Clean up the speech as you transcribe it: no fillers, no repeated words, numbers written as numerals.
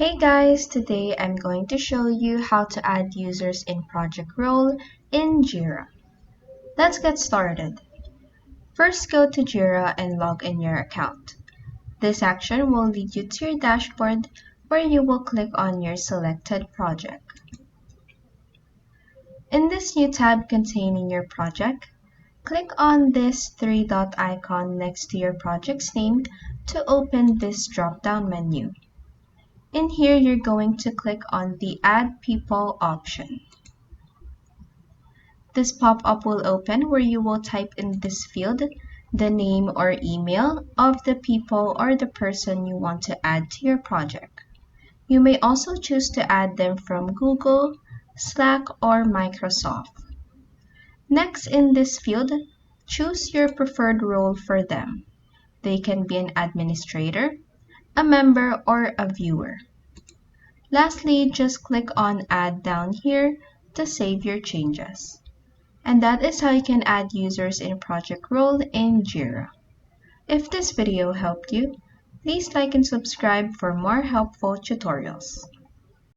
Hey guys, today I'm going to show you how to add users in project role in Jira. Let's get started. First, go to Jira and log in your account. This action will lead you to your dashboard where you will click on your selected project. In this new tab containing your project, click on this three-dot icon next to your project's name to open this drop-down menu. In here, you're going to click on the Add People option. This pop-up will open where you will type in this field the name or email of the people or the person you want to add to your project. You may also choose to add them from Google, Slack, or Microsoft. Next, in this field, choose your preferred role for them. They can be an administrator, a member, or a viewer. Lastly, just click on Add down here to save your changes. And that is how you can add users in project role in Jira. If this video helped you, please like and subscribe for more helpful tutorials.